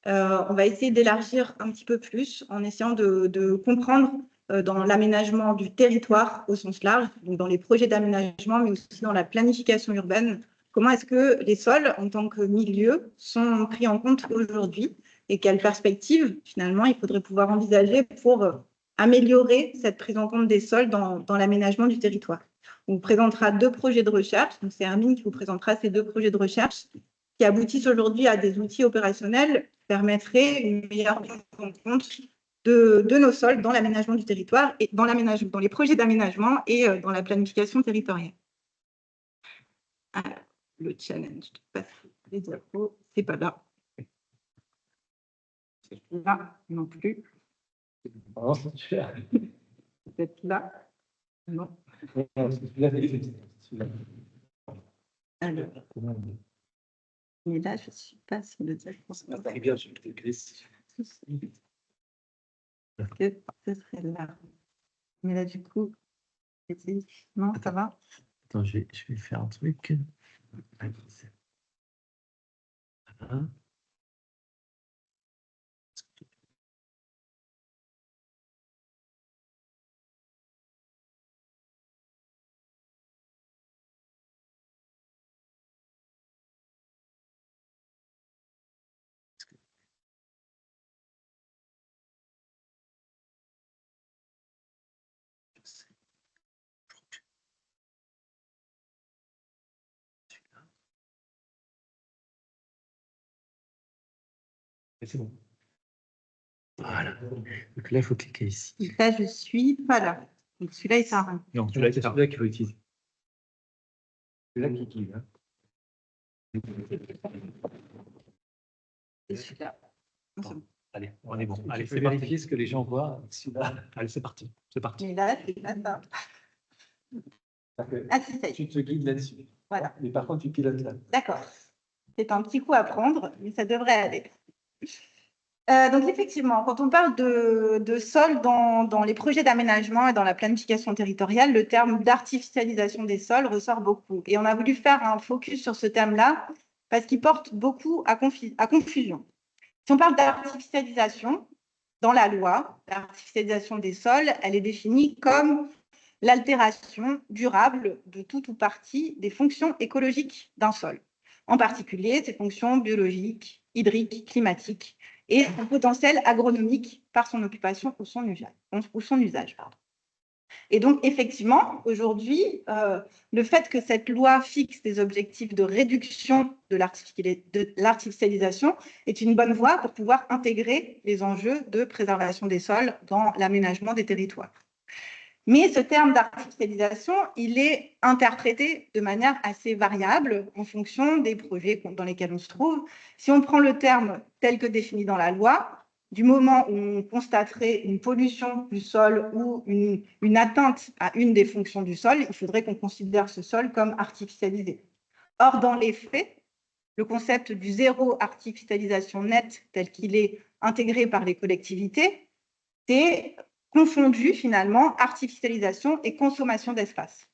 On va essayer d'élargir un petit peu plus en essayant de comprendre dans l'aménagement du territoire au sens large, donc dans les projets d'aménagement, mais aussi dans la planification urbaine, comment est-ce que les sols, en tant que milieu, sont pris en compte aujourd'hui et quelles perspectives, finalement, il faudrait pouvoir envisager pour améliorer cette prise en compte des sols dans l'aménagement du territoire. On vous présentera 2 projets de recherche, donc c'est Hermine qui vous présentera ces 2 projets de recherche qui aboutissent aujourd'hui à des outils opérationnels qui permettraient une meilleure prise en compte de nos sols dans l'aménagement du territoire et dans les projets d'aménagement et dans la planification territoriale. Alors, le challenge, je passe les diapos, c'est pas là. Là non plus. Peut-être là. Non. Alors. Mais là, je ne suis pas sur le diapo. Très bien, je te glisse. Parce que ce serait là. Mais là, du coup, non, ça va? Attends, je vais faire un truc. Voilà. C'est bon. Voilà. Donc là, il faut cliquer ici. Là, je suis pas là. Donc celui-là, il sert à rien. Non, c'est celui-là qu'il faut utiliser. Celui-là qui utilise. Et celui-là. Bon. Allez, on est bon. Allez, c'est vérifier ce que les gens voient. Allez, c'est parti. C'est parti. Mais là, c'est pas ça. Ah, c'est ça. Tu te guides là-dessus. Voilà. Mais par contre, tu pilotes là. D'accord. C'est un petit coup à prendre, mais ça devrait aller. Donc, effectivement, quand on parle de sol dans les projets d'aménagement et dans la planification territoriale, le terme d'artificialisation des sols ressort beaucoup. Et on a voulu faire un focus sur ce terme-là parce qu'il porte beaucoup à confusion. Si on parle d'artificialisation, dans la loi, l'artificialisation des sols, elle est définie comme l'altération durable de tout ou partie des fonctions écologiques d'un sol, en particulier ses fonctions biologiques, hydriques, climatiques et son potentiel agronomique par son occupation ou son usage. Et donc, effectivement, aujourd'hui, le fait que cette loi fixe des objectifs de réduction de l'artificialisation est une bonne voie pour pouvoir intégrer les enjeux de préservation des sols dans l'aménagement des territoires. Mais ce terme d'artificialisation, il est interprété de manière assez variable en fonction des projets dans lesquels on se trouve. Si on prend le terme tel que défini dans la loi, du moment où on constaterait une pollution du sol ou une atteinte à une des fonctions du sol, il faudrait qu'on considère ce sol comme artificialisé. Or, dans les faits, le concept du zéro artificialisation nette tel qu'il est intégré par les collectivités, c'est confondu finalement artificialisation et consommation d'espace.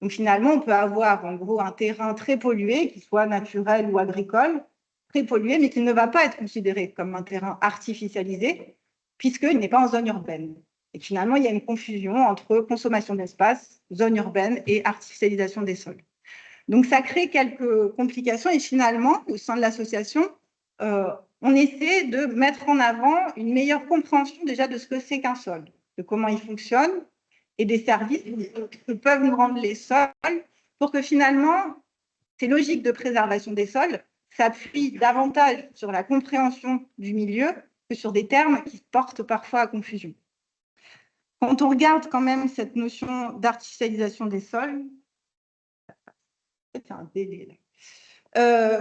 Donc finalement, on peut avoir en gros un terrain très pollué, qu'il soit naturel ou agricole, très pollué, mais qui ne va pas être considéré comme un terrain artificialisé, puisqu'il n'est pas en zone urbaine. Et finalement, il y a une confusion entre consommation d'espace, zone urbaine et artificialisation des sols. Donc ça crée quelques complications et finalement, au sein de l'association, on essaie de mettre en avant une meilleure compréhension déjà de ce que c'est qu'un sol, de comment il fonctionne et des services que peuvent nous rendre les sols pour que finalement, ces logiques de préservation des sols s'appuient davantage sur la compréhension du milieu que sur des termes qui portent parfois à confusion. Quand on regarde quand même cette notion d'artificialisation des sols, c'est un délai là.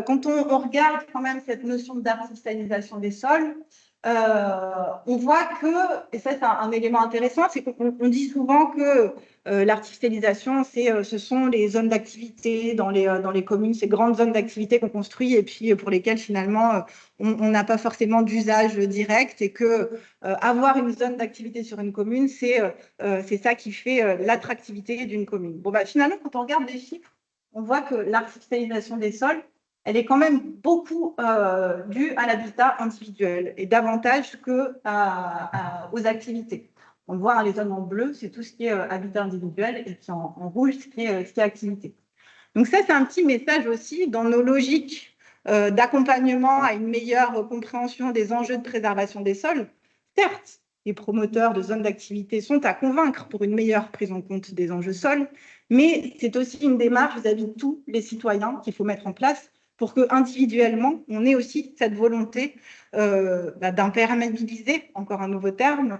Quand on regarde quand même cette notion d'artificialisation des sols, on voit que, et ça c'est un élément intéressant, c'est qu'on dit souvent que l'artificialisation, ce sont les zones d'activité dans les communes, ces grandes zones d'activité qu'on construit et puis pour lesquelles finalement on n'a pas forcément d'usage direct et que avoir une zone d'activité sur une commune, c'est ça qui fait l'attractivité d'une commune. Bon, bah, finalement, quand on regarde les chiffres, on voit que l'artificialisation des sols, elle est quand même beaucoup due à l'habitat individuel et davantage aux activités. On voit les zones en bleu, c'est tout ce qui est habitat individuel, et puis en rouge, ce qui est activité. Donc ça, c'est un petit message aussi dans nos logiques d'accompagnement à une meilleure compréhension des enjeux de préservation des sols. Certes, les promoteurs de zones d'activité sont à convaincre pour une meilleure prise en compte des enjeux sols, mais c'est aussi une démarche vis-à-vis de tous les citoyens qu'il faut mettre en place pour que individuellement, on ait aussi cette volonté d'imperméabiliser, encore un nouveau terme,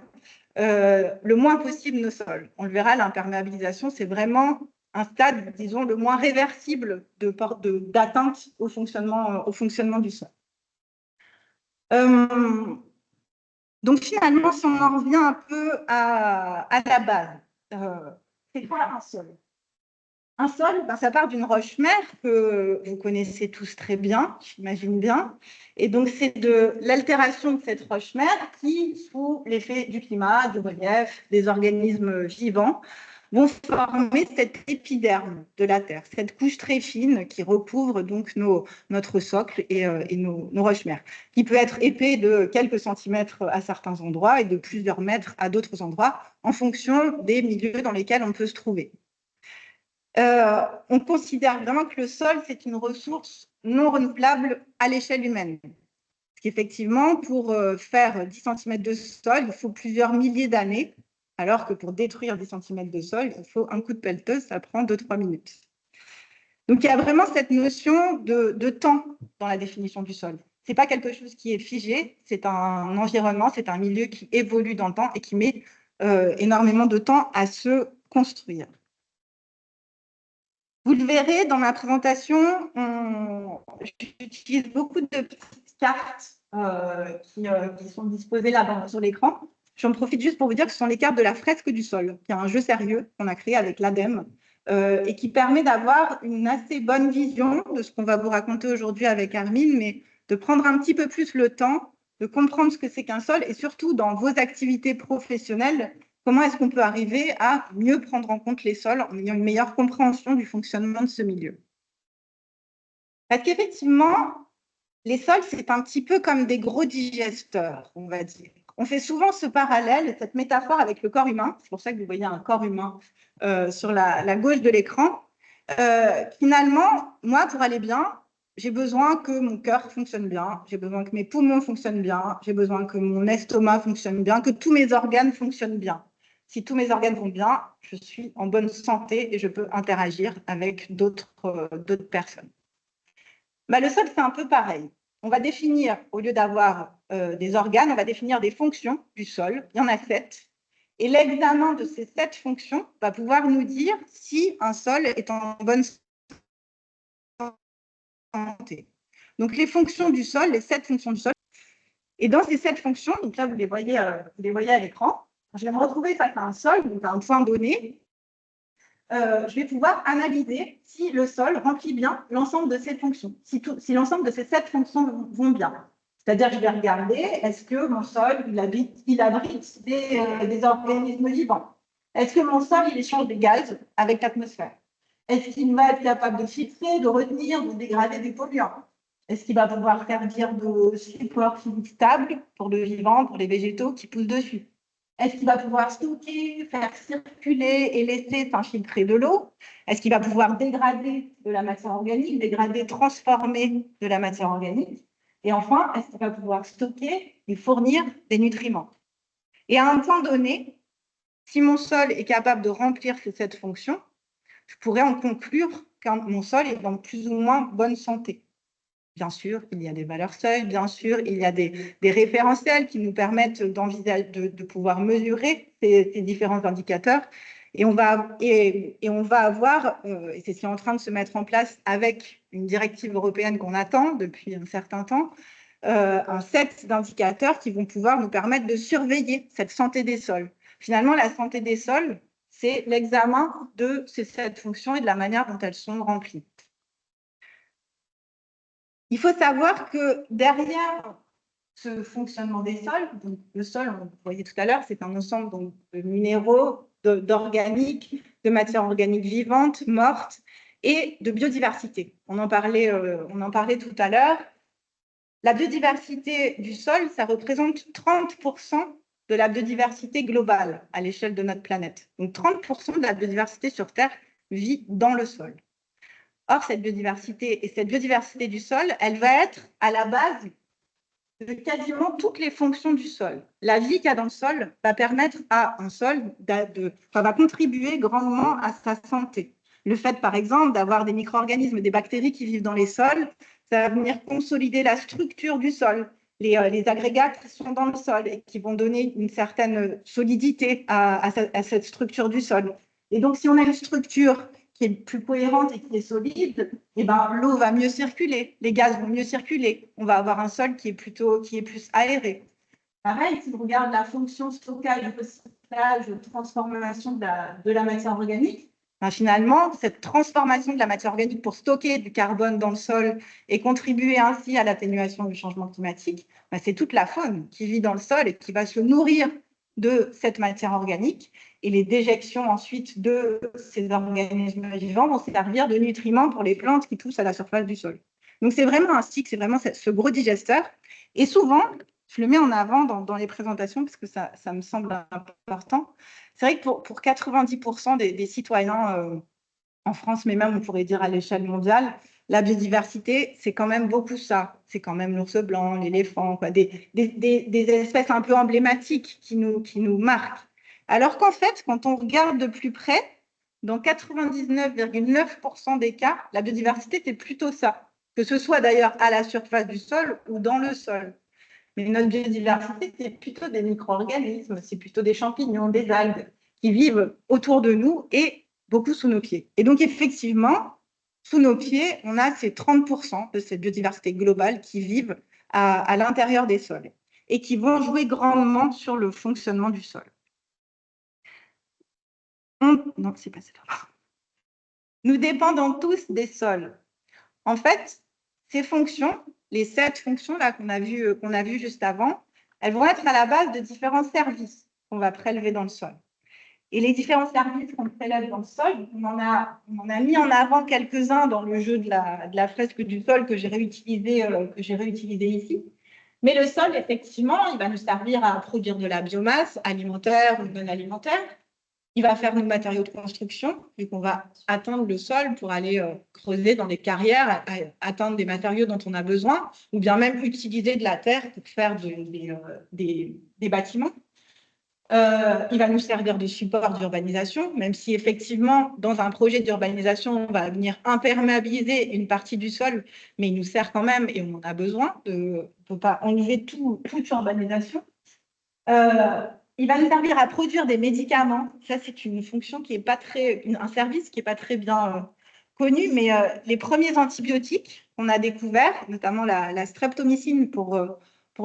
le moins possible nos sols. On le verra, l'imperméabilisation, c'est vraiment un stade, disons, le moins réversible d'atteinte au fonctionnement du sol. Donc finalement, si on en revient un peu à la base, c'est quoi un sol? Un sol, ça part d'une roche-mère que vous connaissez tous très bien, j'imagine bien. Et donc, c'est de l'altération de cette roche-mère qui, sous l'effet du climat, du relief, des organismes vivants, vont former cette épiderme de la Terre, cette couche très fine qui recouvre donc notre socle et nos roches-mères, qui peut être épais de quelques centimètres à certains endroits et de plusieurs mètres à d'autres endroits, en fonction des milieux dans lesquels on peut se trouver. On considère vraiment que le sol, c'est une ressource non renouvelable à l'échelle humaine. Parce qu'effectivement, pour faire 10 cm de sol, il faut plusieurs milliers d'années, alors que pour détruire 10 cm de sol, il faut un coup de pelleteuse, ça prend 2-3 minutes. Donc, il y a vraiment cette notion de temps dans la définition du sol. Ce n'est pas quelque chose qui est figé, c'est un environnement, c'est un milieu qui évolue dans le temps et qui met énormément de temps à se construire. Vous le verrez dans ma présentation, j'utilise beaucoup de petites cartes qui sont disposées là sur l'écran. J'en profite juste pour vous dire que ce sont les cartes de la fresque du sol, qui est un jeu sérieux qu'on a créé avec l'ADEME et qui permet d'avoir une assez bonne vision de ce qu'on va vous raconter aujourd'hui avec Armine, mais de prendre un petit peu plus le temps de comprendre ce que c'est qu'un sol et surtout dans vos activités professionnelles, comment est-ce qu'on peut arriver à mieux prendre en compte les sols en ayant une meilleure compréhension du fonctionnement de ce milieu? Parce qu'effectivement, les sols, c'est un petit peu comme des gros digesteurs, on va dire. On fait souvent ce parallèle, cette métaphore avec le corps humain. C'est pour ça que vous voyez un corps humain sur la gauche de l'écran. Finalement, moi, pour aller bien, j'ai besoin que mon cœur fonctionne bien, j'ai besoin que mes poumons fonctionnent bien, j'ai besoin que mon estomac fonctionne bien, que tous mes organes fonctionnent bien. Si tous mes organes vont bien, je suis en bonne santé et je peux interagir avec d'autres personnes. Le sol, c'est un peu pareil. On va définir, au lieu d'avoir des organes, on va définir des fonctions du sol. Il y en a 7. Et l'examen de ces 7 fonctions va pouvoir nous dire si un sol est en bonne santé. Donc, les fonctions du sol, les 7 fonctions du sol. Et dans ces 7 fonctions, donc là, vous les voyez à l'écran, je vais me retrouver face à un sol, donc à un point donné. Je vais pouvoir analyser si le sol remplit bien l'ensemble de ces fonctions, si l'ensemble de ces 7 fonctions vont bien. C'est-à-dire, je vais regarder, est-ce que mon sol, il abrite des organismes vivants? Est-ce que mon sol, il échange des gaz avec l'atmosphère? Est-ce qu'il va être capable de filtrer, de retenir, de dégrader des polluants? Est-ce qu'il va pouvoir servir de support physique stable pour le vivant, pour les végétaux qui poussent dessus? Est-ce qu'il va pouvoir stocker, faire circuler et laisser s'infiltrer de l'eau? Est-ce qu'il va pouvoir dégrader de la matière organique, dégrader, transformer de la matière organique? Et enfin, est-ce qu'il va pouvoir stocker et fournir des nutriments? Et à un point donné, si mon sol est capable de remplir ces 7 fonctions, je pourrais en conclure que mon sol est dans plus ou moins bonne santé. Bien sûr, il y a des valeurs seuil, bien sûr, il y a des référentiels qui nous permettent d'envisager, de pouvoir mesurer ces différents indicateurs. Et on va avoir, et c'est ce qui est en train de se mettre en place avec une directive européenne qu'on attend depuis un certain temps, un set d'indicateurs qui vont pouvoir nous permettre de surveiller cette santé des sols. Finalement, la santé des sols, c'est l'examen de ces 7 fonctions et de la manière dont elles sont remplies. Il faut savoir que derrière ce fonctionnement des sols, donc le sol, vous voyez tout à l'heure, c'est un ensemble donc, de minéraux, d'organiques, de matières organiques vivantes, mortes, et de biodiversité. On en parlait tout à l'heure. La biodiversité du sol, ça représente 30% de la biodiversité globale à l'échelle de notre planète. Donc 30% de la biodiversité sur Terre vit dans le sol. Or, cette biodiversité du sol, elle va être à la base de quasiment toutes les fonctions du sol. La vie qu'il y a dans le sol va permettre à un sol, va contribuer grandement à sa santé. Le fait, par exemple, d'avoir des micro-organismes, des bactéries qui vivent dans les sols, ça va venir consolider la structure du sol, les agrégats qui sont dans le sol et qui vont donner une certaine solidité à cette structure du sol. Et donc, si on a une structure qui est plus cohérente et qui est solide, eh ben, l'eau va mieux circuler, les gaz vont mieux circuler, on va avoir un sol qui est plus aéré. Pareil, si on regarde la fonction stockage, recyclage, transformation de la matière organique, ben finalement, cette transformation de la matière organique pour stocker du carbone dans le sol et contribuer ainsi à l'atténuation du changement climatique, ben c'est toute la faune qui vit dans le sol et qui va se nourrir de cette matière organique. Et les déjections ensuite de ces organismes vivants vont servir de nutriments pour les plantes qui poussent à la surface du sol. Donc c'est vraiment un cycle, c'est vraiment ce gros digesteur. Et souvent, je le mets en avant dans les présentations parce que ça me semble important. C'est vrai que pour 90% des citoyens en France, mais même on pourrait dire à l'échelle mondiale, la biodiversité, c'est quand même beaucoup ça. C'est quand même l'ours blanc, l'éléphant, des espèces un peu emblématiques qui nous marquent. Alors qu'en fait, quand on regarde de plus près, dans 99,9% des cas, la biodiversité, c'est plutôt ça. Que ce soit d'ailleurs à la surface du sol ou dans le sol. Mais notre biodiversité, c'est plutôt des micro-organismes, c'est plutôt des champignons, des algues qui vivent autour de nous et beaucoup sous nos pieds. Et donc, effectivement, sous nos pieds, on a ces 30% de cette biodiversité globale qui vivent à l'intérieur des sols et qui vont jouer grandement sur le fonctionnement du sol. Non, c'est pas ça. Nous dépendons tous des sols. En fait, ces fonctions, les 7 fonctions là qu'on a vues juste avant, elles vont être à la base de différents services qu'on va prélever dans le sol. Et les différents services qu'on prélève dans le sol, on en a mis en avant quelques-uns dans le jeu de la fresque du sol que j'ai réutilisé ici. Mais le sol, effectivement, il va nous servir à produire de la biomasse alimentaire ou non alimentaire. Il va faire nos matériaux de construction, vu qu'on va atteindre le sol pour aller creuser dans des carrières, atteindre des matériaux dont on a besoin, ou bien même utiliser de la terre pour faire des bâtiments. Il va nous servir de support d'urbanisation, même si effectivement, dans un projet d'urbanisation, on va venir imperméabiliser une partie du sol, mais il nous sert quand même et on en a besoin. On ne peut pas enlever toute urbanisation. Il va nous servir à produire des médicaments. Ça, c'est une fonction qui n'est pas un service qui n'est pas très bien connu, mais les premiers antibiotiques qu'on a découverts, notamment la streptomycine pour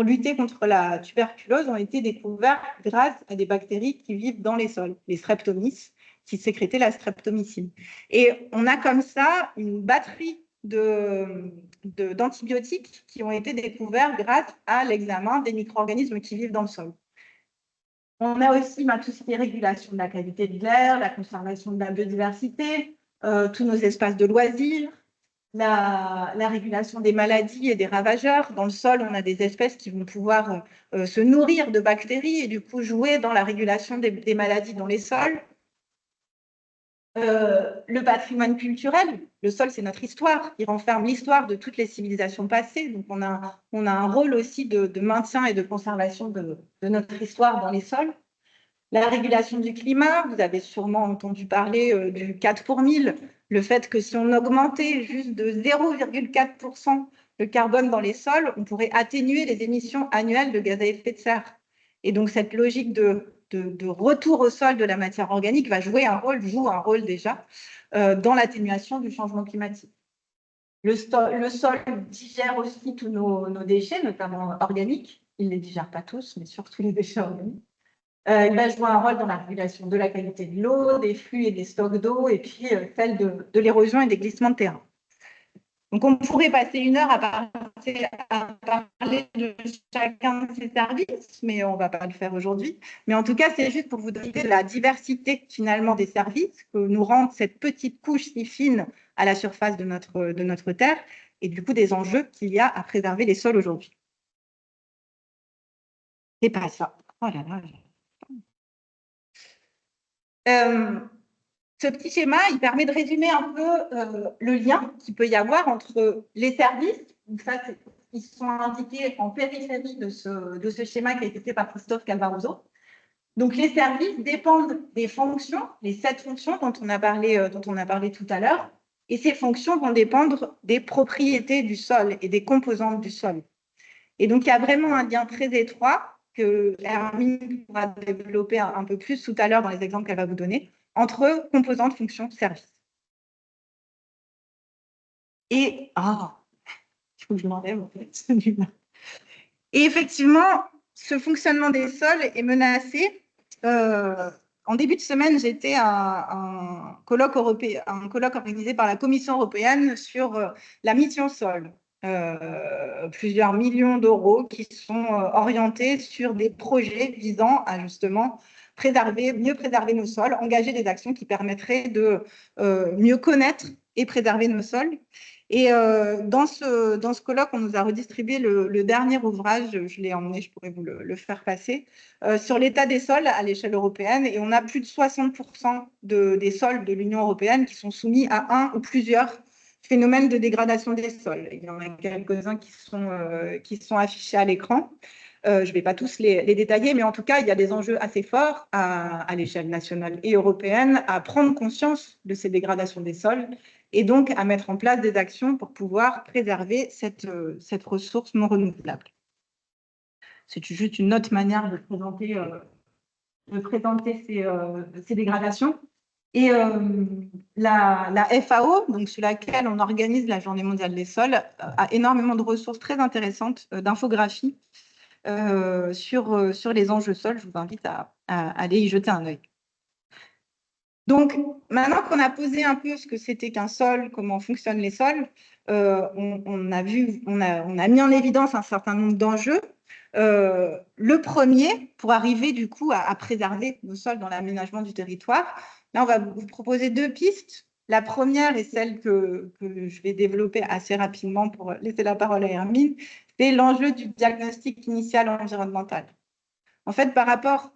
lutter contre la tuberculose, ont été découverts grâce à des bactéries qui vivent dans les sols, les streptomys, qui sécrétaient la streptomycine. Et on a comme ça une batterie d'antibiotiques qui ont été découverts grâce à l'examen des micro-organismes qui vivent dans le sol. On a aussi tout ce qui est régulation de la qualité de l'air, la conservation de la biodiversité, tous nos espaces de loisirs, la régulation des maladies et des ravageurs. Dans le sol, on a des espèces qui vont pouvoir se nourrir de bactéries et du coup jouer dans la régulation des maladies dans les sols. Le patrimoine culturel, le sol, c'est notre histoire. Il renferme l'histoire de toutes les civilisations passées. Donc, on a un rôle aussi de maintien et de conservation de notre histoire dans les sols. La régulation du climat, vous avez sûrement entendu parler du 4 pour 1000, le fait que si on augmentait juste de 0,4% le carbone dans les sols, on pourrait atténuer les émissions annuelles de gaz à effet de serre. Et donc, cette logique de retour au sol de la matière organique joue un rôle déjà dans l'atténuation du changement climatique. Le sol digère aussi tous nos déchets, notamment organiques. Il ne les digère pas tous, mais surtout les déchets organiques. Il va jouer un rôle dans la régulation de la qualité de l'eau, des flux et des stocks d'eau, et puis celle de l'érosion et des glissements de terrain. Donc, on pourrait passer une heure à parler de chacun de ces services, mais on ne va pas le faire aujourd'hui. Mais en tout cas, c'est juste pour vous donner de la diversité, finalement, des services que nous rendent cette petite couche si fine à la surface de notre Terre et du coup, des enjeux qu'il y a à préserver les sols aujourd'hui. C'est pas ça. Oh là là. Ce petit schéma, il permet de résumer un peu le lien qu'il peut y avoir entre les services, donc ça, ils sont indiqués en périphérie de ce schéma qui a été fait par Christophe Calvaroso. Donc, les services dépendent des fonctions, les 7 fonctions dont on a parlé tout à l'heure, et ces fonctions vont dépendre des propriétés du sol et des composantes du sol. Et donc, il y a vraiment un lien très étroit que Hermine pourra développer un peu plus tout à l'heure dans les exemples qu'elle va vous donner, entre composantes, fonctions, services. Et, il faut que je m'enlève, en fait, celui-là. Et effectivement, ce fonctionnement des sols est menacé. En début de semaine, j'étais à un colloque organisé par la Commission européenne sur la mission sol. Plusieurs millions d'euros qui sont orientés sur des projets visant à justement mieux préserver nos sols, engager des actions qui permettraient de mieux connaître et préserver nos sols. Et dans ce colloque, on nous a redistribué le dernier ouvrage, je l'ai emmené, je pourrais vous le faire passer, sur l'état des sols à l'échelle européenne. Et on a plus de 60% des sols de l'Union européenne qui sont soumis à un ou plusieurs phénomènes de dégradation des sols. Il y en a quelques-uns qui sont affichés à l'écran. Je ne vais pas tous les détailler, mais en tout cas, il y a des enjeux assez forts à l'échelle nationale et européenne à prendre conscience de ces dégradations des sols et donc à mettre en place des actions pour pouvoir préserver cette ressource non renouvelable. C'est juste une autre manière de présenter ces dégradations. Et la FAO, donc sur laquelle on organise la Journée mondiale des sols, a énormément de ressources très intéressantes d'infographies sur les enjeux sols. Je vous invite à aller y jeter un œil. Donc, maintenant qu'on a posé un peu ce que c'était qu'un sol, comment fonctionnent les sols, on a mis en évidence un certain nombre d'enjeux. Le premier, pour arriver du coup à préserver nos sols dans l'aménagement du territoire, là, on va vous proposer 2 pistes. La première est celle que je vais développer assez rapidement pour laisser la parole à Hermine, c'est l'enjeu du diagnostic initial environnemental. En fait, par rapport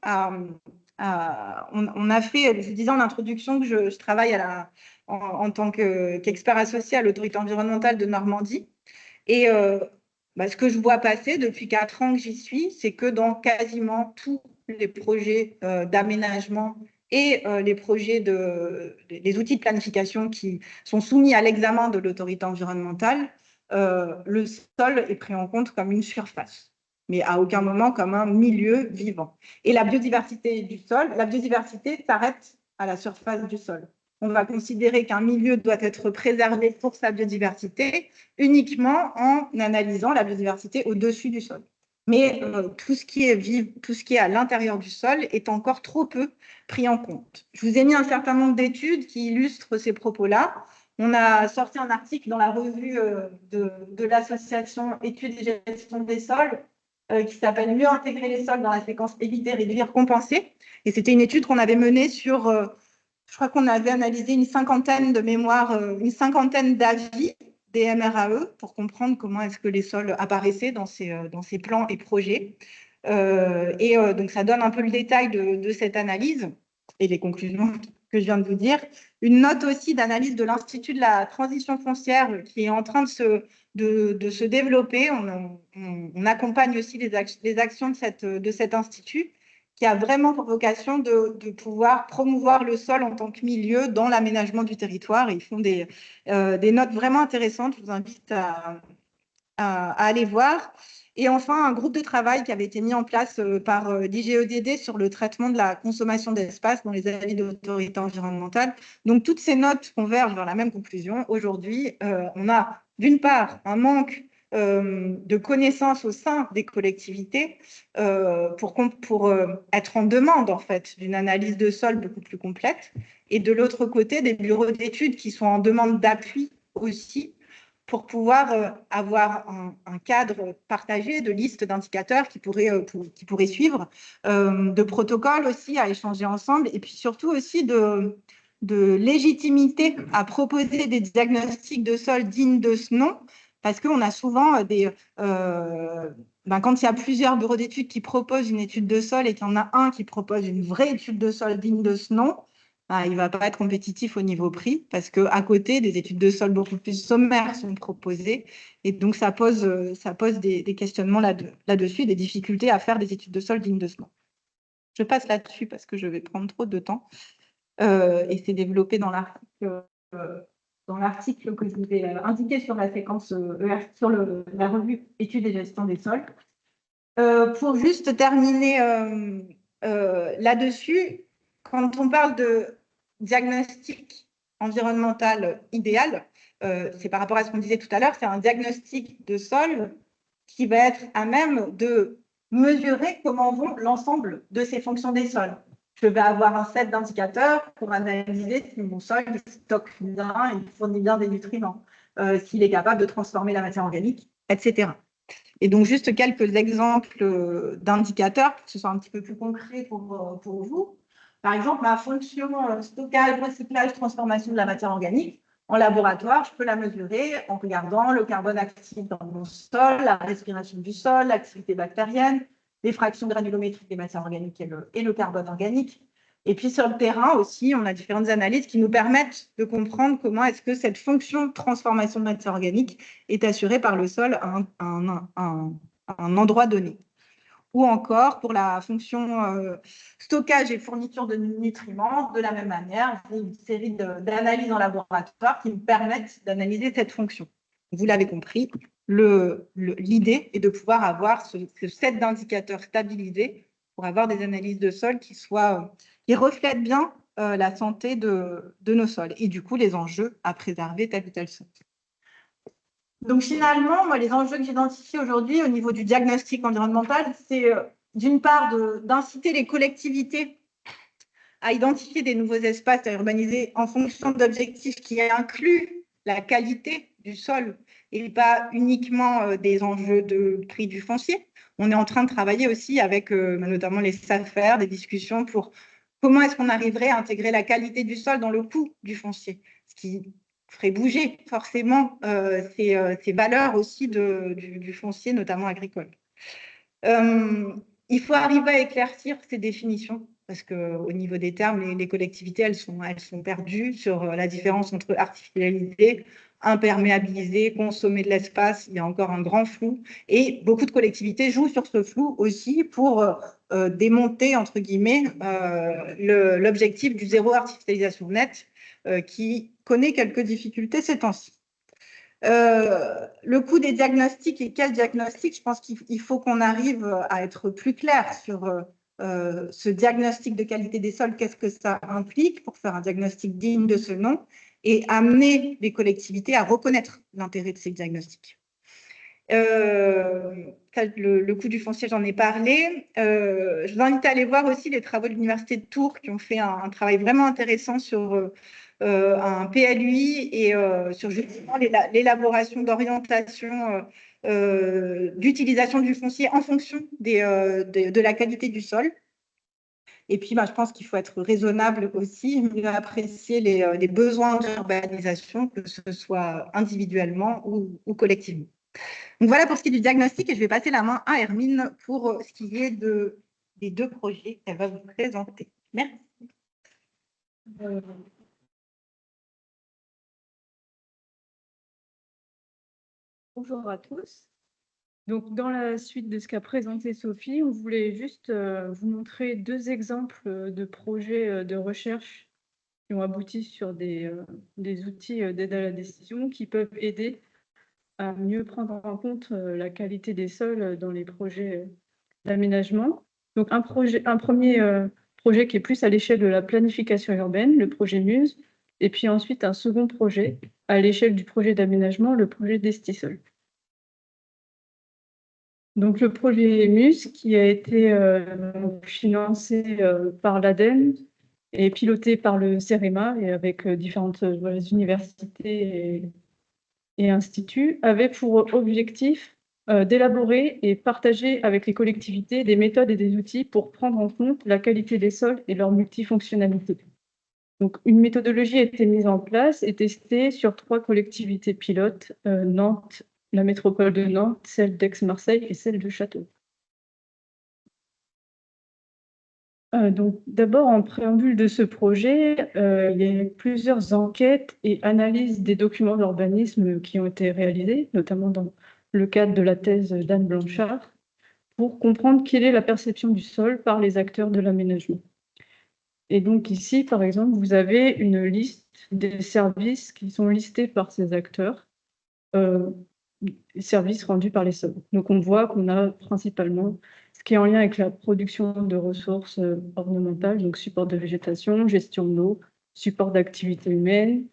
on a fait, je disais en introduction que je travaille en tant qu'expert associé à l'autorité environnementale de Normandie. Et ce que je vois passer depuis 4 ans que j'y suis, c'est que dans quasiment tous les projets d'aménagement et les outils de planification qui sont soumis à l'examen de l'autorité environnementale, le sol est pris en compte comme une surface, mais à aucun moment comme un milieu vivant. Et la biodiversité du sol, la biodiversité s'arrête à la surface du sol. On va considérer qu'un milieu doit être préservé pour sa biodiversité uniquement en analysant la biodiversité au-dessus du sol. Mais tout ce qui est à l'intérieur du sol est encore trop peu pris en compte. Je vous ai mis un certain nombre d'études qui illustrent ces propos-là. On a sorti un article dans la revue de l'association Études et gestion des sols qui s'appelle « Mieux intégrer les sols dans la séquence éviter, réduire, compenser ». Et c'était une étude qu'on avait menée sur, je crois qu'on avait analysé une cinquantaine d'avis des MRAE pour comprendre comment est-ce que les sols apparaissaient dans ces plans et projets. Donc, ça donne un peu le détail de cette analyse et les conclusions que je viens de vous dire. Une note aussi d'analyse de l'Institut de la transition foncière qui est en train de se développer. On accompagne aussi les actions de cet institut qui a vraiment pour vocation de pouvoir promouvoir le sol en tant que milieu dans l'aménagement du territoire. Ils font des notes vraiment intéressantes. Je vous invite à aller voir. Et enfin, un groupe de travail qui avait été mis en place par l'IGEDD sur le traitement de la consommation d'espace dans les avis d'autorité environnementale. Donc, toutes ces notes convergent vers la même conclusion. Aujourd'hui, on a d'une part un manque de connaissances au sein des collectivités pour être en demande en fait d'une analyse de sol beaucoup plus complète. Et de l'autre côté, des bureaux d'études qui sont en demande d'appui aussi pour pouvoir avoir un cadre partagé de listes d'indicateurs qui pourraient suivre, de protocoles aussi à échanger ensemble, et puis surtout aussi de légitimité à proposer des diagnostics de sol dignes de ce nom, parce qu'on a souvent quand il y a plusieurs bureaux d'études qui proposent une étude de sol et qu'il y en a un qui propose une vraie étude de sol digne de ce nom, il ne va pas être compétitif au niveau prix, parce qu'à côté, des études de sol beaucoup plus sommaires sont proposées. Et donc, ça pose des questionnements là-dessus, des difficultés à faire des études de sol dignes de ce nom. Je passe là-dessus parce que je vais prendre trop de temps. Et c'est développé dans l'article que je vous ai indiqué sur la séquence sur la revue Études et gestion des sols. Pour juste terminer là-dessus, quand on parle de diagnostic environnemental idéal, c'est par rapport à ce qu'on disait tout à l'heure, c'est un diagnostic de sol qui va être à même de mesurer comment vont l'ensemble de ces fonctions des sols. Je vais avoir un set d'indicateurs pour analyser si mon sol stocke bien, il fournit bien des nutriments, s'il est capable de transformer la matière organique, etc. Et donc, juste quelques exemples d'indicateurs pour que ce soit un petit peu plus concret pour vous. Par exemple, ma fonction stockage, recyclage, transformation de la matière organique, en laboratoire, je peux la mesurer en regardant le carbone actif dans mon sol, la respiration du sol, l'activité bactérienne, les fractions granulométriques des matières organiques et le carbone organique. Et puis sur le terrain aussi, on a différentes analyses qui nous permettent de comprendre comment est-ce que cette fonction de transformation de matière organique est assurée par le sol à un endroit donné. Ou encore, pour la fonction stockage et fourniture de nutriments, de la même manière, j'ai une série d'analyses en laboratoire qui me permettent d'analyser cette fonction. Vous l'avez compris, l'idée est de pouvoir avoir ce set d'indicateurs stabilisés pour avoir des analyses de sol qui reflètent bien la santé de nos sols et du coup les enjeux à préserver tel ou tel sol. Donc finalement, moi, les enjeux que j'identifie aujourd'hui au niveau du diagnostic environnemental, c'est d'une part d'inciter les collectivités à identifier des nouveaux espaces à urbaniser en fonction d'objectifs qui incluent la qualité du sol et pas uniquement des enjeux de prix du foncier. On est en train de travailler aussi avec notamment les SAFER, des discussions pour comment est-ce qu'on arriverait à intégrer la qualité du sol dans le coût du foncier, ce qui ferait bouger forcément ces valeurs aussi du foncier, notamment agricole. Il faut arriver à éclaircir ces définitions parce qu'au niveau des termes, les collectivités, elles sont perdues sur la différence entre artificialiser, imperméabiliser, consommer de l'espace. Il y a encore un grand flou et beaucoup de collectivités jouent sur ce flou aussi pour démonter, entre guillemets, l'objectif du zéro artificialisation nette qui connaît quelques difficultés ces temps-ci. Le coût des diagnostics et quel diagnostic, je pense qu'il faut qu'on arrive à être plus clair sur ce diagnostic de qualité des sols, qu'est-ce que ça implique pour faire un diagnostic digne de ce nom et amener les collectivités à reconnaître l'intérêt de ces diagnostics. Le coût du foncier, j'en ai parlé. Je vous invite à aller voir aussi les travaux de l'Université de Tours qui ont fait un travail vraiment intéressant sur un PLUI et sur justement l'élaboration d'orientation d'utilisation du foncier en fonction de la qualité du sol. Et puis, je pense qu'il faut être raisonnable aussi, mieux apprécier les besoins d'urbanisation, que ce soit individuellement ou collectivement. Donc voilà pour ce qui est du diagnostic et je vais passer la main à Hermine pour ce qui est des deux projets qu'elle va vous présenter. Merci. Bonjour à tous. Donc, dans la suite de ce qu'a présenté Sophie, on voulait juste vous montrer deux exemples de projets de recherche qui ont abouti sur des outils d'aide à la décision qui peuvent aider à mieux prendre en compte la qualité des sols dans les projets d'aménagement. Donc, un premier projet qui est plus à l'échelle de la planification urbaine, le projet MUSE, et puis ensuite un second projet à l'échelle du projet d'aménagement, le projet d'Estisol. Donc, le projet MUSE, qui a été financé par l'ADEME et piloté par le CEREMA et avec différentes universités et instituts avaient pour objectif d'élaborer et partager avec les collectivités des méthodes et des outils pour prendre en compte la qualité des sols et leur multifonctionnalité. Donc, une méthodologie a été mise en place et testée sur 3 collectivités pilotes, Nantes, la métropole de Nantes, celle d'Aix-Marseille et celle de Château. Donc, d'abord, en préambule de ce projet, il y a eu plusieurs enquêtes et analyses des documents d'urbanisme qui ont été réalisées, notamment dans le cadre de la thèse d'Anne Blanchard, pour comprendre quelle est la perception du sol par les acteurs de l'aménagement. Et donc ici, par exemple, vous avez une liste des services qui sont listés par ces acteurs, services rendus par les sols. Donc on voit qu'on a principalement ce qui est en lien avec la production de ressources ornementales, donc support de végétation, gestion de l'eau, support d'activités humaines,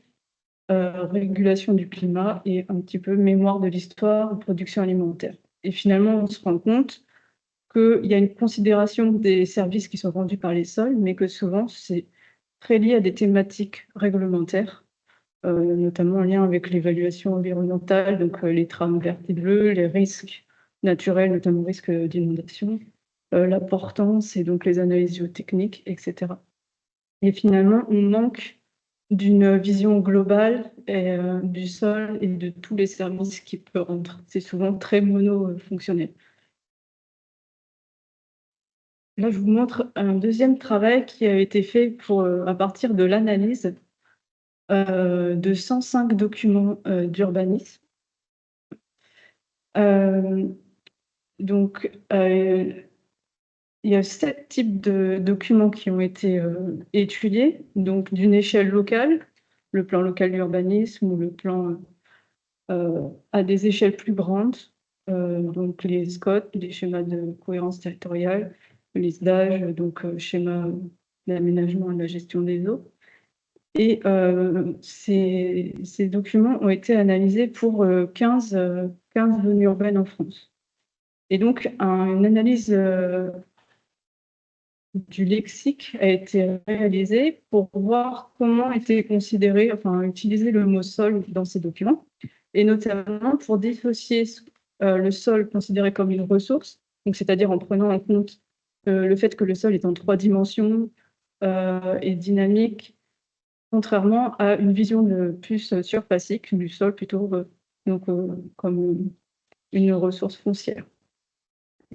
régulation du climat et un petit peu mémoire de l'histoire, production alimentaire. Et finalement, on se rend compte qu'il y a une considération des services qui sont rendus par les sols, mais que souvent, c'est très lié à des thématiques réglementaires, notamment en lien avec l'évaluation environnementale, donc les trames vertes et bleues, les risques naturels, notamment risques d'inondation, l'importance et donc les analyses géotechniques, etc. Et finalement, on manque d'une vision globale du sol et de tous les services qui peuvent rendre. C'est souvent très monofonctionnel. Là, je vous montre un deuxième travail qui a été fait à partir de l'analyse de 105 documents d'urbanisme. Donc, il y a 7 types de documents qui ont été étudiés, donc d'une échelle locale, le plan local d'urbanisme ou le plan à des échelles plus grandes, donc les SCOT, les schémas de cohérence territoriale, les SDAGE, donc schéma d'aménagement et de la gestion des eaux. Et ces documents ont été analysés pour 15 zones urbaines en France. Et donc, une analyse du lexique a été réalisée pour voir comment était considéré, enfin, utiliser le mot sol dans ces documents, et notamment pour dissocier le sol considéré comme une ressource, donc c'est-à-dire en prenant en compte le fait que le sol est en 3 dimensions et dynamique, contrairement à une vision plus surfacique du sol, plutôt comme une ressource foncière.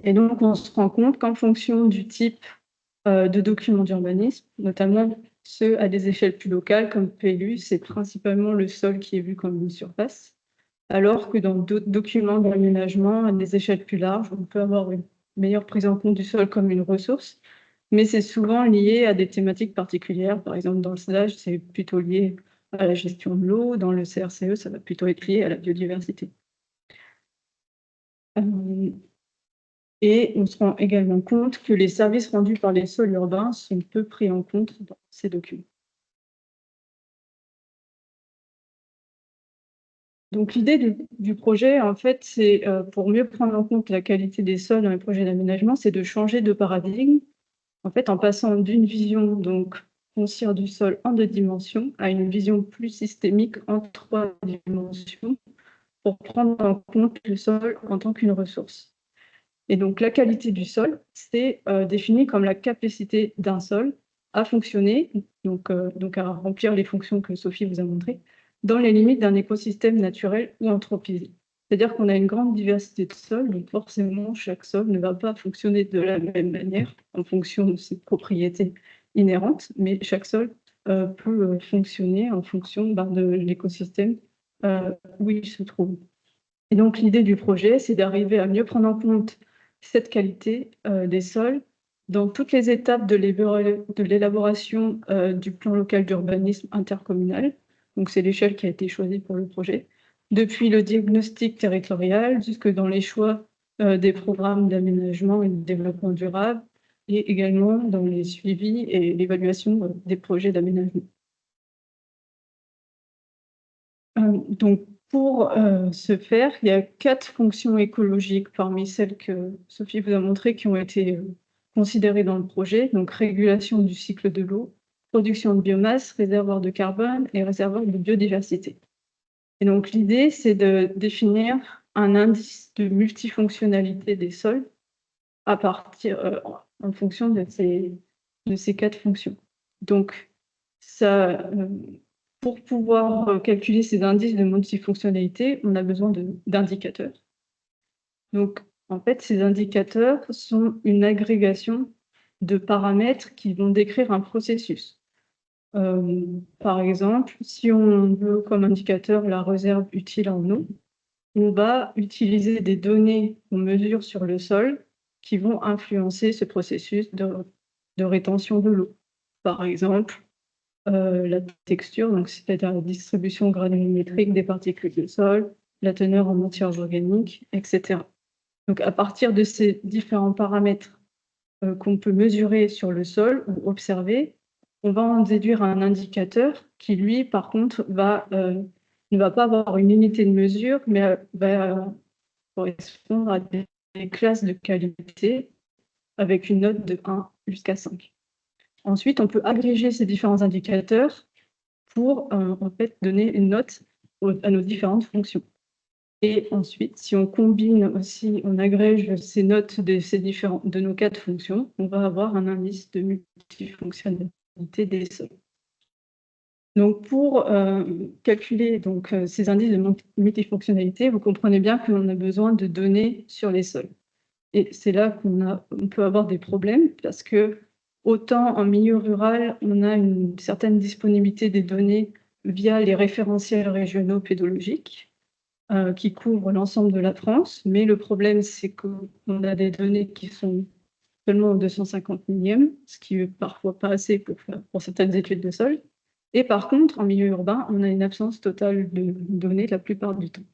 Et donc, on se rend compte qu'en fonction du type de documents d'urbanisme, notamment ceux à des échelles plus locales, comme PLU, c'est principalement le sol qui est vu comme une surface, alors que dans d'autres documents d'aménagement à des échelles plus larges, on peut avoir une meilleure prise en compte du sol comme une ressource, mais c'est souvent lié à des thématiques particulières. Par exemple, dans le SDAGE, c'est plutôt lié à la gestion de l'eau. Dans le CRCE, ça va plutôt être lié à la biodiversité. Et on se rend également compte que les services rendus par les sols urbains sont peu pris en compte dans ces documents. Donc l'idée du projet, en fait, c'est pour mieux prendre en compte la qualité des sols dans les projets d'aménagement, c'est de changer de paradigme, en fait, en passant d'une vision donc foncière du sol en 2 dimensions à une vision plus systémique en 3 dimensions pour prendre en compte le sol en tant qu'une ressource. Et donc la qualité du sol, c'est défini comme la capacité d'un sol à fonctionner, donc à remplir les fonctions que Sophie vous a montrées, dans les limites d'un écosystème naturel ou anthropisé. C'est-à-dire qu'on a une grande diversité de sols, donc forcément, chaque sol ne va pas fonctionner de la même manière en fonction de ses propriétés inhérentes, mais chaque sol peut fonctionner en fonction de l'écosystème où il se trouve. Et donc, l'idée du projet, c'est d'arriver à mieux prendre en compte cette qualité des sols dans toutes les étapes de l'élaboration du plan local d'urbanisme intercommunal. Donc, c'est l'échelle qui a été choisie pour le projet, depuis le diagnostic territorial jusque dans les choix des programmes d'aménagement et de développement durable, et également dans les suivis et l'évaluation des projets d'aménagement. Donc, pour ce faire, il y a 4 fonctions écologiques parmi celles que Sophie vous a montrées qui ont été considérées dans le projet. Donc, régulation du cycle de l'eau, production de biomasse, réservoir de carbone et réservoir de biodiversité. Et donc, l'idée, c'est de définir un indice de multifonctionnalité des sols à partir, en fonction de ces 4 fonctions. Donc, pour pouvoir calculer ces indices de multifonctionnalité, on a besoin d'indicateurs. Donc, en fait, ces indicateurs sont une agrégation de paramètres qui vont décrire un processus. Par exemple, si on veut comme indicateur la réserve utile en eau, on va utiliser des données qu'on mesure sur le sol qui vont influencer ce processus de rétention de l'eau. Par exemple, la texture, donc c'est-à-dire la distribution granulométrique des particules de sol, la teneur en matières organiques, etc. Donc, à partir de ces différents paramètres qu'on peut mesurer sur le sol ou observer, on va en déduire un indicateur qui, lui, par contre, ne va pas avoir une unité de mesure, mais va correspondre à des classes de qualité avec une note de 1 jusqu'à 5. Ensuite, on peut agréger ces différents indicateurs pour en fait donner une note à nos différentes fonctions. Et ensuite, si on combine aussi, on agrège ces notes de nos 4 fonctions, on va avoir un indice de multifonctionnalité des sols. Donc, pour calculer ces indices de multifonctionnalité, vous comprenez bien qu'on a besoin de données sur les sols. Et c'est là qu'on peut avoir des problèmes parce que autant en milieu rural, on a une certaine disponibilité des données via les référentiels régionaux pédologiques qui couvrent l'ensemble de la France. Mais le problème, c'est qu'on a des données qui sont seulement au 250 millième, ce qui est parfois pas assez pour certaines études de sol. Et par contre, en milieu urbain, on a une absence totale de données la plupart du temps.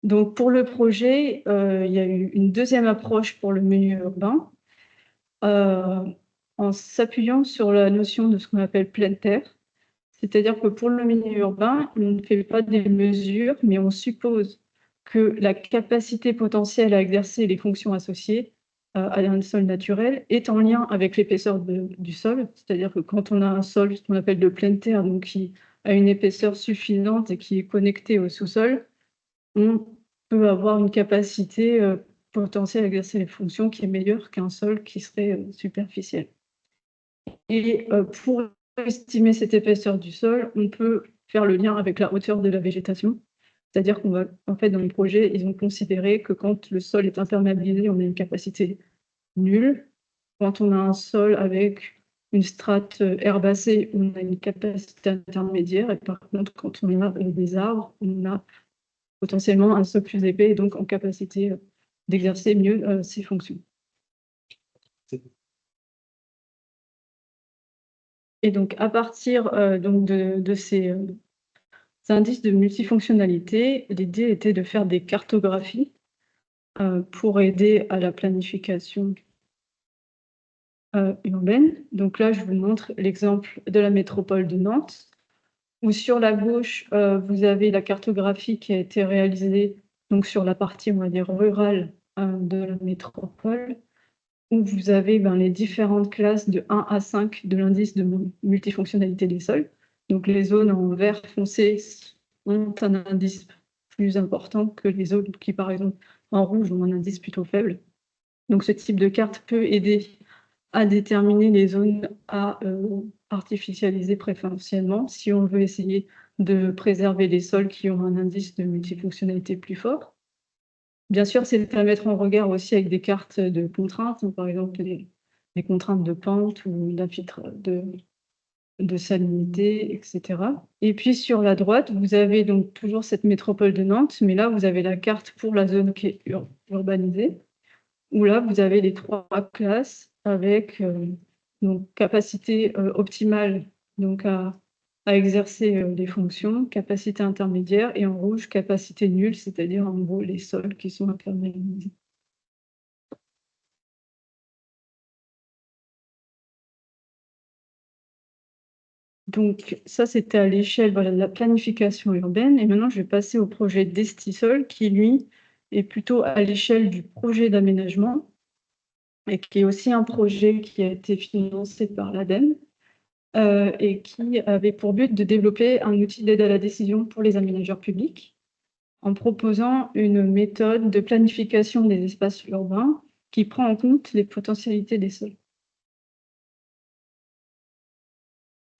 Donc, pour le projet, il y a eu une deuxième approche pour le milieu urbain, en s'appuyant sur la notion de ce qu'on appelle pleine terre. C'est-à-dire que pour le milieu urbain, on ne fait pas des mesures, mais on suppose que la capacité potentielle à exercer les fonctions associées à un sol naturel est en lien avec l'épaisseur du sol. C'est-à-dire que quand on a un sol, ce qu'on appelle de pleine terre, donc qui a une épaisseur suffisante et qui est connecté au sous-sol, on peut avoir une capacité potentielle à exercer les fonctions qui est meilleure qu'un sol qui serait superficiel. Et pour estimer cette épaisseur du sol, on peut faire le lien avec la hauteur de la végétation. C'est-à-dire en fait, dans le projet, ils ont considéré que quand le sol est imperméabilisé, on a une capacité nulle. Quand on a un sol avec une strate herbacée, on a une capacité intermédiaire. Et par contre, quand on a des arbres, on a potentiellement un sol plus épais et donc en capacité d'exercer mieux ses fonctions. Et donc, à partir de ces indices de multifonctionnalité, l'idée était de faire des cartographies pour aider à la planification urbaine. Donc là, je vous montre l'exemple de la métropole de Nantes, où sur la gauche, vous avez la cartographie qui a été réalisée donc sur la partie, on va dire, rurale de la métropole, où vous avez les différentes classes de 1 à 5 de l'indice de multifonctionnalité des sols. Donc les zones en vert foncé ont un indice plus important que les zones qui, par exemple, en rouge ont un indice plutôt faible. Donc ce type de carte peut aider à déterminer les zones à artificialiser préférentiellement si on veut essayer de préserver les sols qui ont un indice de multifonctionnalité plus fort. Bien sûr, c'est à mettre en regard aussi avec des cartes de contraintes, par exemple des contraintes de pente ou d'infiltre de salinité, etc. Et puis sur la droite, vous avez donc toujours cette métropole de Nantes, mais là, vous avez la carte pour la zone qui est urbanisée, où là, vous avez les 3 classes avec donc, capacité optimale donc à exercer les fonctions, capacité intermédiaire, et en rouge, capacité nulle, c'est-à-dire en gros les sols qui sont imperméabilisés. Donc ça, c'était à l'échelle de la planification urbaine. Et maintenant, je vais passer au projet Destisol, qui, lui, est plutôt à l'échelle du projet d'aménagement, et qui est aussi un projet qui a été financé par l'ADEME. et qui avait pour but de développer un outil d'aide à la décision pour les aménageurs publics en proposant une méthode de planification des espaces urbains qui prend en compte les potentialités des sols.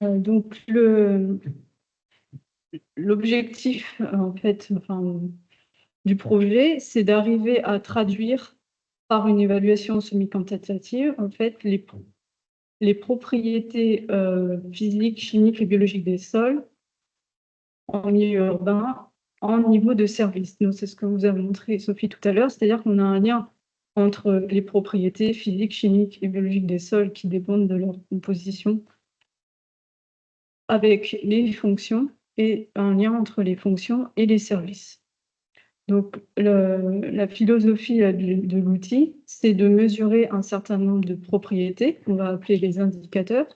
Donc, l'objectif, en fait, du projet, c'est d'arriver à traduire par une évaluation semi-quantitative, en fait, les propriétés physiques, chimiques et biologiques des sols en milieu urbain en niveau de service. Donc, c'est ce que vous a montré Sophie tout à l'heure, c'est-à-dire qu'on a un lien entre les propriétés physiques, chimiques et biologiques des sols qui dépendent de leur composition avec les fonctions et un lien entre les fonctions et les services. Donc, la philosophie de l'outil, c'est de mesurer un certain nombre de propriétés, qu'on va appeler les indicateurs.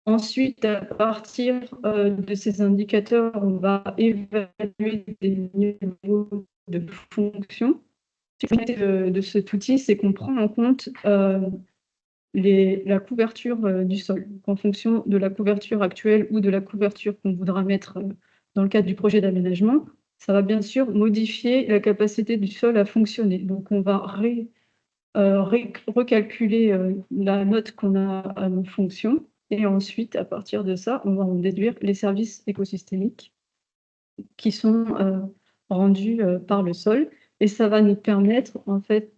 Ensuite, à partir de ces indicateurs, on va évaluer des niveaux de fonction. De cet outil, c'est qu'on prend en compte la couverture du sol. En fonction de la couverture actuelle ou de la couverture qu'on voudra mettre dans le cadre du projet d'aménagement, ça va bien sûr modifier la capacité du sol à fonctionner. Donc, on va recalculer la note qu'on a à nos fonctions. Et ensuite, à partir de ça, on va en déduire les services écosystémiques qui sont rendus par le sol. Et ça va nous permettre, en fait,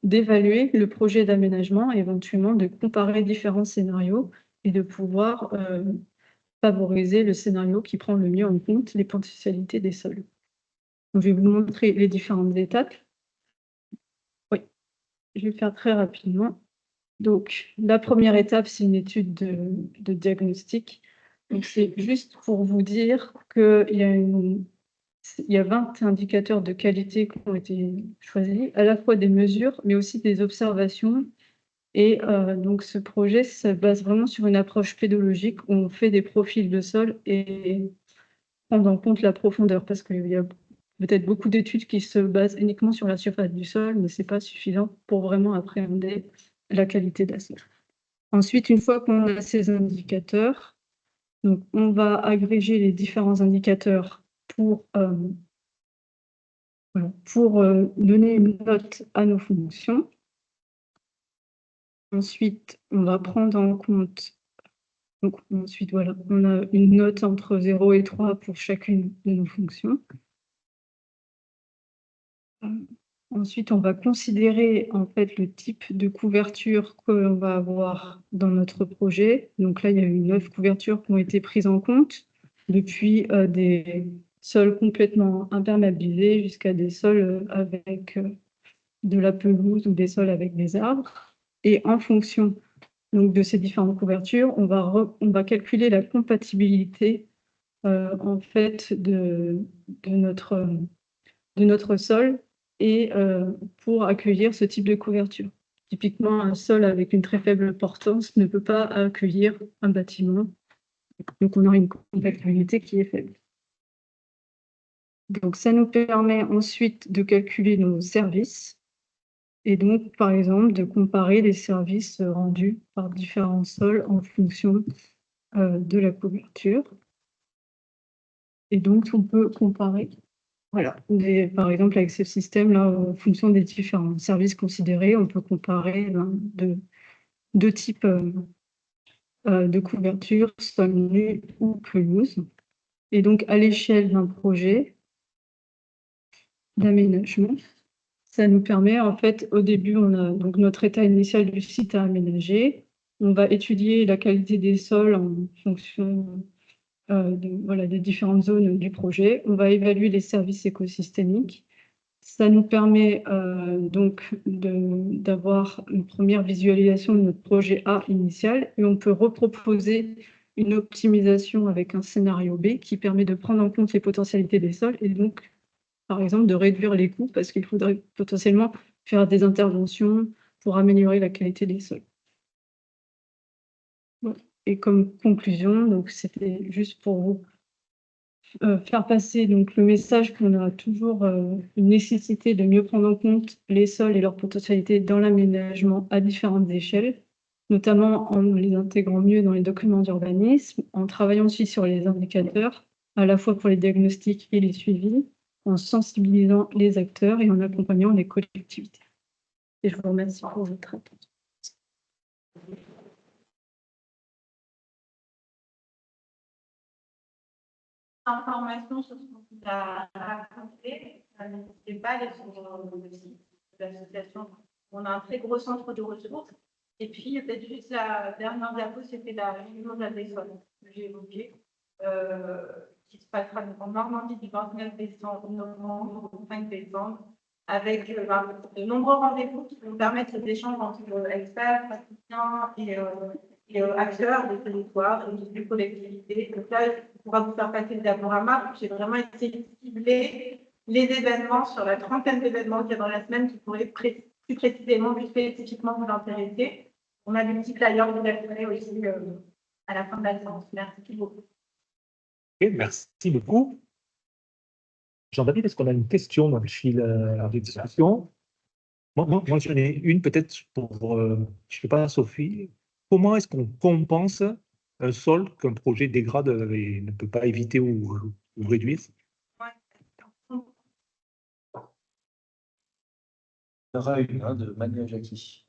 d'évaluer le projet d'aménagement et éventuellement de comparer différents scénarios et de pouvoir favoriser le scénario qui prend le mieux en compte les potentialités des sols. Donc, je vais vous montrer les différentes étapes. Oui, je vais faire très rapidement. Donc, la première étape, c'est une étude de diagnostic. Donc, c'est juste pour vous dire qu'il y a 20 indicateurs de qualité qui ont été choisis, à la fois des mesures, mais aussi des observations. Et donc, ce projet se base vraiment sur une approche pédologique où on fait des profils de sol et prendre en compte la profondeur, parce qu'il y a peut-être beaucoup d'études qui se basent uniquement sur la surface du sol, mais ce n'est pas suffisant pour vraiment appréhender la qualité de la sol. Ensuite, une fois qu'on a ces indicateurs, donc on va agréger les différents indicateurs pour donner une note à nos fonctions. Ensuite, on va prendre en compte, donc ensuite, voilà, on a une note entre 0 et 3 pour chacune de nos fonctions. Ensuite, on va considérer en fait le type de couverture que l'on va avoir dans notre projet. Donc là, il y a eu 9 couvertures qui ont été prises en compte, depuis des sols complètement imperméabilisés jusqu'à des sols avec de la pelouse ou des sols avec des arbres. Et en fonction donc, de ces différentes couvertures, on va calculer la compatibilité en fait de notre sol et pour accueillir ce type de couverture. Typiquement, un sol avec une très faible portance ne peut pas accueillir un bâtiment. Donc, on aura une compatibilité qui est faible. Donc, ça nous permet ensuite de calculer nos services et donc, par exemple, de comparer les services rendus par différents sols en fonction de la couverture. Et donc, on peut comparer, voilà, par exemple, avec ce système-là, en fonction des différents services considérés, on peut comparer deux types de couverture, sol nu ou pelouse. Et donc, à l'échelle d'un projet d'aménagement, ça nous permet, en fait, au début, on a donc notre état initial du site à aménager. On va étudier la qualité des sols en fonction des différentes zones du projet. On va évaluer les services écosystémiques. Ça nous permet donc d'avoir une première visualisation de notre projet A initial et on peut reproposer une optimisation avec un scénario B qui permet de prendre en compte les potentialités des sols et donc, par exemple, de réduire les coûts parce qu'il faudrait potentiellement faire des interventions pour améliorer la qualité des sols. Et comme conclusion, donc c'était juste pour vous faire passer donc, le message qu'on a toujours une nécessité de mieux prendre en compte les sols et leurs potentialités dans l'aménagement à différentes échelles. notamment en les intégrant mieux dans les documents d'urbanisme, en travaillant aussi sur les indicateurs, à la fois pour les diagnostics et les suivis, en sensibilisant les acteurs et en accompagnant les collectivités. Et je vous remercie pour votre attention. Informations sur ce qu'on a raconté, n'hésitez pas à aller sur le site de l'association. On a un très gros centre de ressources. Et puis, peut-être juste la dernière diapo, c'était la réunion de la DESOL que j'ai évoquée, qui se passera en Normandie du 29 décembre, novembre au 5 décembre, avec de nombreux rendez-vous qui vont permettre d'échanger entre experts, praticiens et acteurs des territoires et des collectivités. Donc là, on pourra vous faire passer le diaporama. J'ai vraiment essayé de cibler les événements sur la trentaine d'événements qu'il y a dans la semaine qui pourraient plus précisément, plus spécifiquement vous intéresser. On a des petits flyers que vous avez aussi à la fin de la séance. Merci beaucoup. Okay, merci beaucoup. Jean-David, est-ce qu'on a une question dans le fil de discussion? Moi j'en ai une peut-être pour, je ne sais pas, Sophie. Comment est-ce qu'on compense un sol qu'un projet dégrade et ne peut pas éviter ou réduire? Il y aura une de Mania Jackie.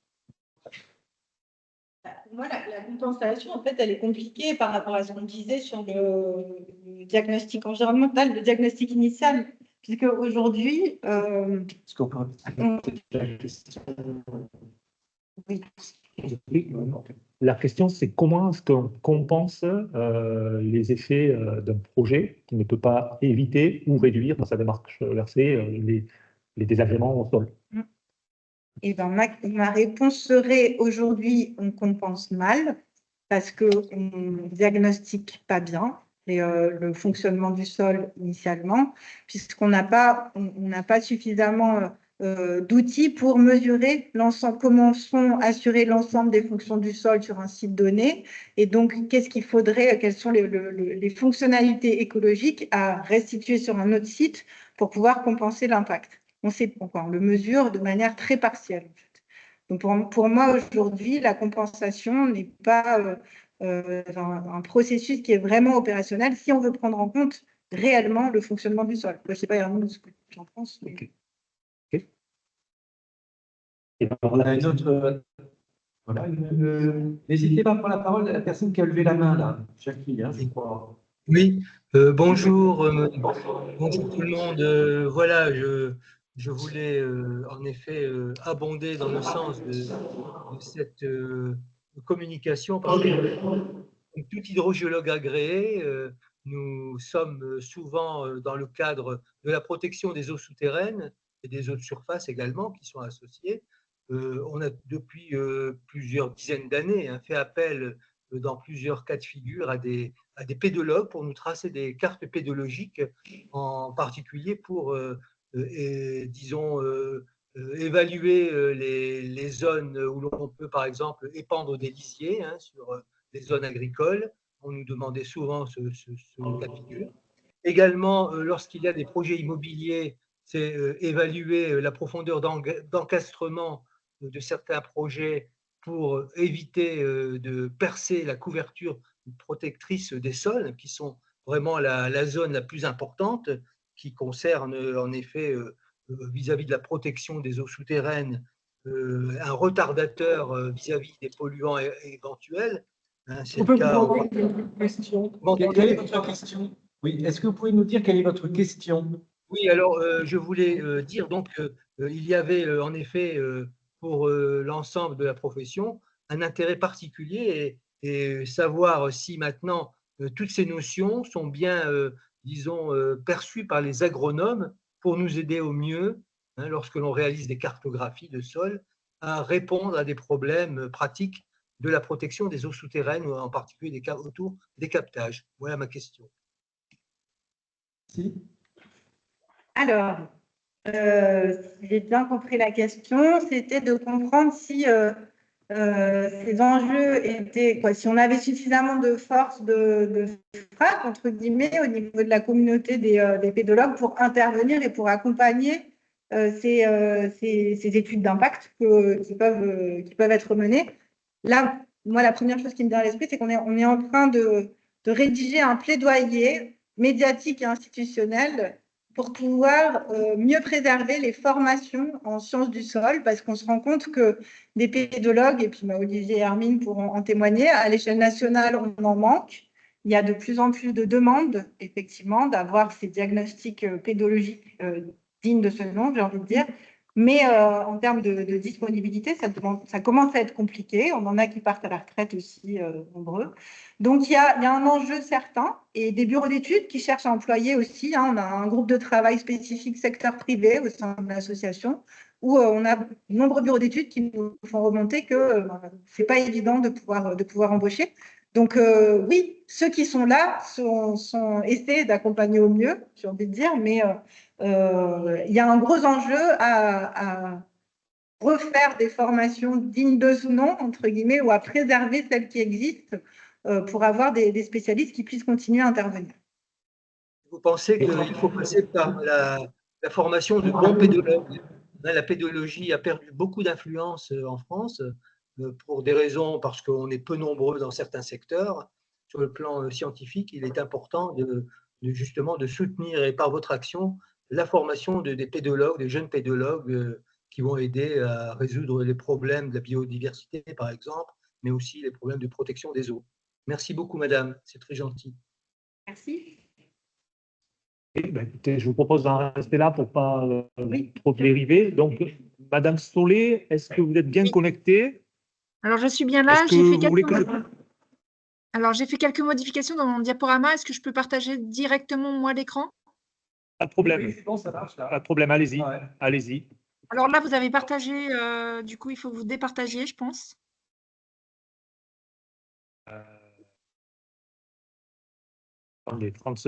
Moi, la compensation, en fait, elle est compliquée par rapport à ce qu'on disait sur le diagnostic environnemental, le diagnostic initial, puisque aujourd'hui, Est-ce qu'on peut répéter la question? Oui. La question, c'est comment est-ce qu'on compense les effets d'un projet qui ne peut pas éviter ou réduire dans sa démarche versée les désagréments au sol? Et ben, ma réponse serait aujourd'hui, on compense mal parce qu'on ne diagnostique pas bien le fonctionnement du sol initialement, puisqu'on n'a pas suffisamment d'outils pour mesurer comment sont assurées l'ensemble des fonctions du sol sur un site donné. Et donc, qu'est-ce qu'il faudrait, quelles sont les fonctionnalités écologiques à restituer sur un autre site pour pouvoir compenser l'impact? On sait pourquoi, on le mesure de manière très partielle. En fait. Donc pour moi, aujourd'hui, la compensation n'est pas un processus qui est vraiment opérationnel si on veut prendre en compte réellement le fonctionnement du sol. Je ne sais pas, Hermine, ce que tu en penses. Mais... Okay. Okay. Et on a une autre... Voilà. N'hésitez pas à prendre la parole à la personne qui a levé la main, là. Jackie, hein, je crois. Oui, bonjour, bonjour tout le monde. Voilà, je voulais en effet abonder dans le sens de cette communication parce que tout hydrogéologue agréé, nous sommes souvent dans le cadre de la protection des eaux souterraines et des eaux de surface également qui sont associées. On a depuis plusieurs dizaines d'années fait appel dans plusieurs cas de figure à des pédologues pour nous tracer des cartes pédologiques, en particulier pour, disons, évaluer les zones où l'on peut, par exemple, épandre des lisiers sur les zones agricoles. On nous demandait souvent ce cas de figure. Également, lorsqu'il y a des projets immobiliers, c'est évaluer la profondeur d'encastrement de certains projets pour éviter de percer la couverture protectrice des sols, qui sont vraiment la zone la plus importante, qui concerne en effet, vis-à-vis de la protection des eaux souterraines, un retardateur vis-à-vis des polluants éventuels. C'est le cas. Quelle est votre question? Oui, est-ce que vous pouvez nous dire quelle est votre question? Oui, alors je voulais dire donc il y avait en effet pour l'ensemble de la profession un intérêt particulier et savoir si maintenant toutes ces notions sont bien, disons, perçues par les agronomes pour nous aider au mieux, lorsque l'on réalise des cartographies de sol, à répondre à des problèmes pratiques de la protection des eaux souterraines, ou en particulier autour des captages. Voilà ma question. Si. Alors, si j'ai bien compris la question, c'était de comprendre si ces enjeux étaient, si on avait suffisamment de force de frappe, entre guillemets, au niveau de la communauté des pédologues pour intervenir et pour accompagner ces études d'impact qui peuvent être menées. Là, moi, la première chose qui me vient à l'esprit, c'est qu'on est en train de rédiger un plaidoyer médiatique et institutionnel pour pouvoir mieux préserver les formations en sciences du sol, parce qu'on se rend compte que des pédologues, et puis Olivier et Hermine pourront en témoigner, à l'échelle nationale, on en manque. Il y a de plus en plus de demandes, effectivement, d'avoir ces diagnostics pédologiques dignes de ce nom, j'ai envie de dire. Mais en termes de disponibilité, ça commence à être compliqué. On en a qui partent à la retraite aussi, nombreux. Donc, il y a un enjeu certain et des bureaux d'études qui cherchent à employer aussi. On a un groupe de travail spécifique secteur privé au sein de l'association où on a de nombreux bureaux d'études qui nous font remonter que ce n'est pas évident de pouvoir embaucher. Donc, oui, ceux qui sont là sont essayés d'accompagner au mieux, j'ai envie de dire, mais il y a un gros enjeu à refaire des formations dignes de ce nom, entre guillemets, ou à préserver celles qui existent pour avoir des spécialistes qui puissent continuer à intervenir. Vous pensez qu'il faut passer par la formation de bons pédologues? La pédologie a perdu beaucoup d'influence en France pour des raisons, parce qu'on est peu nombreux dans certains secteurs. Sur le plan scientifique, il est important justement de soutenir, et par votre action, la formation des pédologues, des jeunes pédologues qui vont aider à résoudre les problèmes de la biodiversité, par exemple, mais aussi les problèmes de protection des eaux. Merci beaucoup, madame. C'est très gentil. Merci. Écoutez, je vous propose d'en rester là pour ne pas Oui. trop dériver. Donc, Madame Solé, est-ce que vous êtes bien connectée? Alors, je suis bien là. Est-ce que vous voulez que... Alors, j'ai fait quelques modifications dans mon diaporama. Est-ce que je peux partager directement, moi, l'écran? Pas de problème. Oui, c'est bon, ça marche, là. Pas de problème, allez-y. Ouais. Allez-y. Alors là, vous avez partagé. Du coup, il faut que vous départagiez, je pense. Attendez, 30 secondes.